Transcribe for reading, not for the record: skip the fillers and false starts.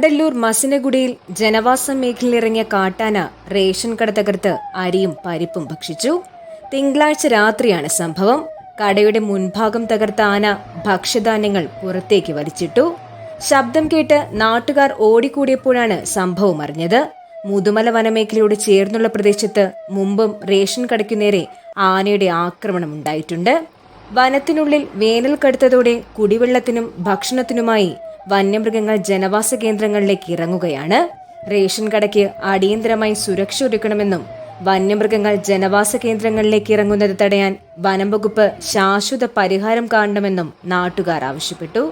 കൂടല്ലൂർ മസിനഗുഡിയിൽ ജനവാസ മേഖലയിലിറങ്ങിയ കാട്ടാന റേഷൻ കട തകർത്ത് അരിയും പരിപ്പും ഭക്ഷിച്ചു. തിങ്കളാഴ്ച രാത്രിയാണ് സംഭവം. കടയുടെ മുൻഭാഗം തകർത്ത ആന ഭക്ഷ്യധാന്യങ്ങൾ പുറത്തേക്ക് വലിച്ചിട്ടു. ശബ്ദം കേട്ട് നാട്ടുകാർ ഓടിക്കൂടിയപ്പോഴാണ് സംഭവം അറിഞ്ഞത്. മുതുമല വനമേഖലയോട് ചേർന്നുള്ള പ്രദേശത്ത് മുമ്പും റേഷൻ കടയ്ക്കു നേരെ ആനയുടെ ആക്രമണം ഉണ്ടായിട്ടുണ്ട്. വനത്തിനുള്ളിൽ വേനൽ കടുത്തതോടെ കുടിവെള്ളത്തിനും ഭക്ഷണത്തിനുമായി വന്യമൃഗങ്ങൾ ജനവാസ കേന്ദ്രങ്ങളിലേക്ക് ഇറങ്ങുകയാണ്. റേഷൻ കടയ്ക്ക് അടിയന്തരമായി സുരക്ഷ ഒരുക്കണമെന്നും വന്യമൃഗങ്ങൾ ജനവാസ കേന്ദ്രങ്ങളിലേക്ക് ഇറങ്ങുന്നത് തടയാൻ വനം വകുപ്പ് ശാശ്വത പരിഹാരം കാണണമെന്നും നാട്ടുകാർ ആവശ്യപ്പെട്ടു.